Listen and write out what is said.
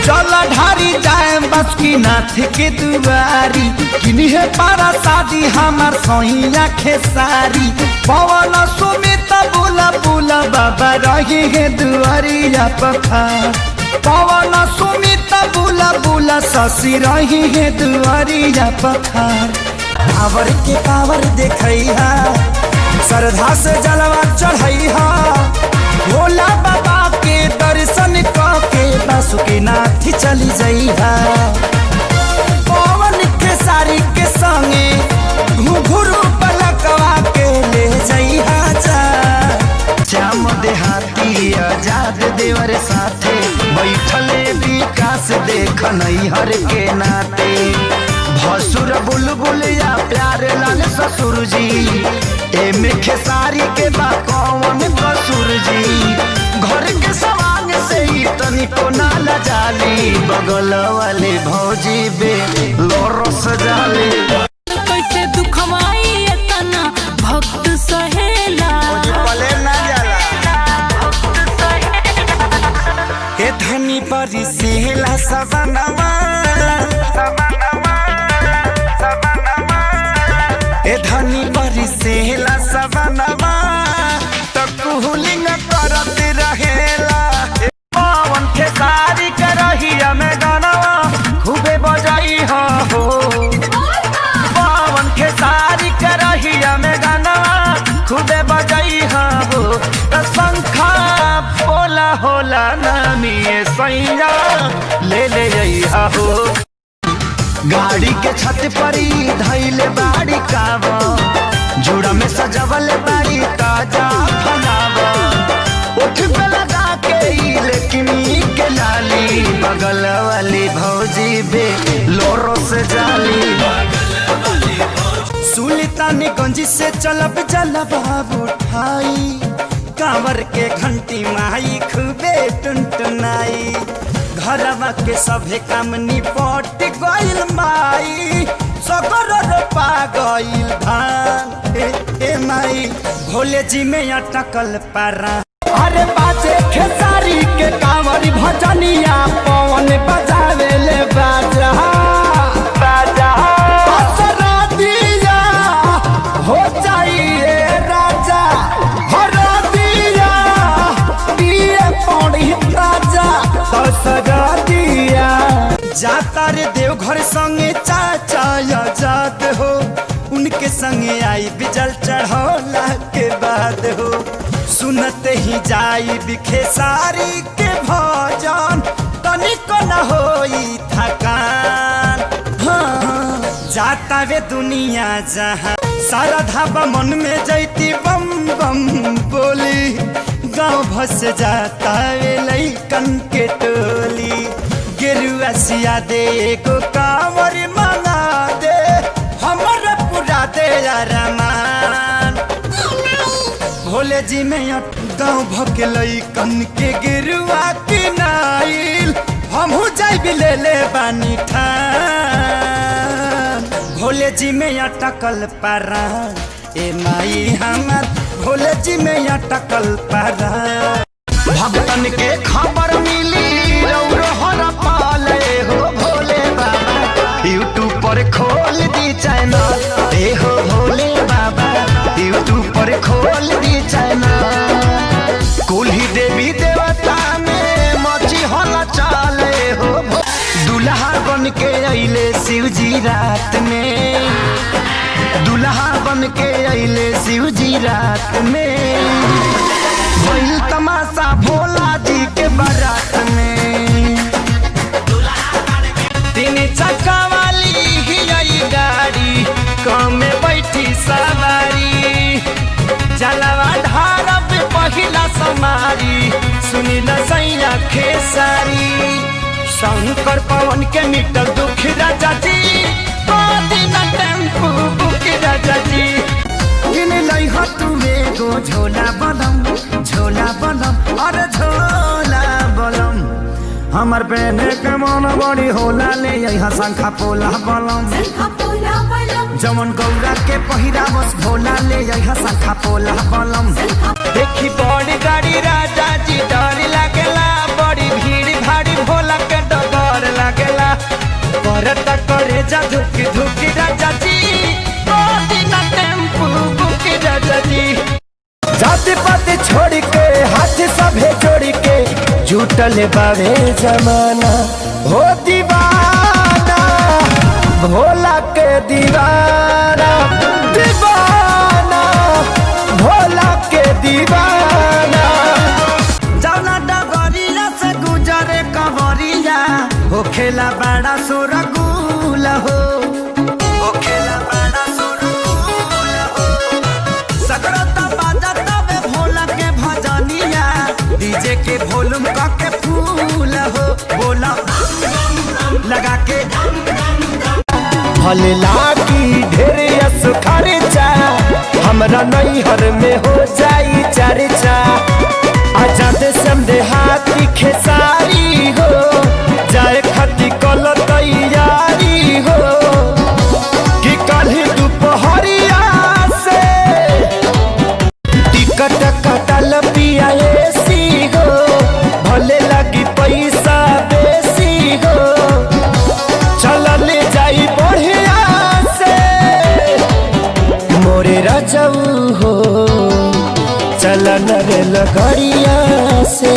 चला ढारी जाए बस की नाथ के दुआरी किनी है पारा शादी हमार सैया खेसारी पवन सुमित बुला बुला बाबा रही है दुआरिया पखार पवन सुमित बुला बुला शशि रही है दुआरिया पखार पावर के पावर देखैहा श्रद्धा से जलवा चढ़ैहा भोला बाबा के दर्शन करके बासुकीनाथ चली जइहा पवन खेसारी के संगे घुघुरु पलकवा के ले जइहा श्याम देहाती आजाद देवर साथे बैठले विकास देख नैहर के नाते भसुर बुलबुल या प्यार लाल ससुर जी एमे खेसारी के बा कौन कसूर जी घर के सवांग से ही तनिको नाला जाली बगल वाले भौजी बे लोरस जाली कैसे दुखवाई इतना भक्त सहेला पले ना जाला हे धनी परी सेला सवनवा ए धनी परी सेला सवनवा तो कुहलिंग करत रहेला पवन खेसारी के रहिया में गानवा खूबे बजाई हो पवन खेसारी के रहिया में गानवा खूबे बजाई हो शंखा बोला होला नामी सैया ले ले जइहा हो गाड़ी के छत परी धैले बाड़ी कावा जोड़ा में सजवल बाड़ी ताजा फलावा उठ पे लगा के लेकिन के लाली बगल वाली भौजी बे लोरो से जाली सुल्तानगंज से चलब जलवा उठाई कांवर के घंटी माई खूबे टुनटुनाई घरवा के सभे काम निपट गइल माई सगर रोपा गइल धान ए माई भोले जी में अटकल पारा अरे बाजे खेसारी के कांवरी भजनिया पवन बजावे ले बाजा बाजा असरा दिया हो जाइए राजा हरा दिया दिए पौड़ी राजा सजा दिया जाता रे देवघर संगे चाचा आजाद हो उनके संगे आई बिजल चढ़ौला के बाद हो सुनते ही जाई खेसारी के भजन तनिको न होई थकान हाँ, जाता वे दुनिया जहाँ सारा धाबा मन में जैती बम बम बोली गाँव भस जाता वे लइकन के टोली गेरुआ सिया दे एगो कांवर मंगा दे हमर पूरा दे अरमान भोले जी में गाँव भके लइकन के गेरुआ किनाइल हमहू जाइब ले ले बानी ठान भोले जी में अटकल पारा ए माई हमर भोले जी में अटकल पारा भक्तन के खबर मिली रौरो हर पाले हो भोले बाबा यूट्यूब पर खोल दी चैनल ए हो भोले बाबा यूट्यूब पर खोल दी चैनल कुल्ही देवी देवता में मची होला चाले हो दुल्हा बन के अइले शिव जी रात में दुल्हा बन के अइले शिव जी रात में भइल तमाशा भोला जी के बारात में तीन चक्का वाली ही आई गाड़ी कम में बैठी सवारी जलवा ढारब पहिला समारी सुनी न सैया खेसारी शंकर पवन के मिटल दुख राजा जी टेम्पू बुक राजा जी गो झोला बलम अरे झोला बलम हमार पहने के मन बड़ी होला ले यहाँ शंखा पोला बलम जमन गौरा के पहिरा बस भोला ले यहाँ शंखा पोला बलम देखी बड़ी गाड़ी राजा जी डर लागेला बड़ी भीड़ भाड़ी भोला के डगर जा धुक धुक राजा जी, ना टेम्पू बुक राजा जी। जाति पाति छोड़ के हाथ सभे जोड़ के जुटल बावे जमाना हो दीवाना, भोला के दीवाना, दीवाना भोला के दीवाना। जाना डगरिया से गुजरे कवरिया हो खेला बड़ा सुरगुल हो, हो खेला बड़ा सुरगुल हो। सकरता बाजता बे भोला के भजनिया, डीजे के वॉल्यूम के फूल हो, बोला लगा के भले लागी ढेर यस खर्चा, हमरा नैहर में हो जाई चर्चा। आजाद समझे हाथी खेसारी हो, जाए खती कल तैयारी हो कि कल दोपहरिया से टिकट कटल पिया एसी हो, भले लगी पैसा बेसी हो, चलल जाई बढ़िया से मोरे रजऊ हो, चलन रे लगड़िया से।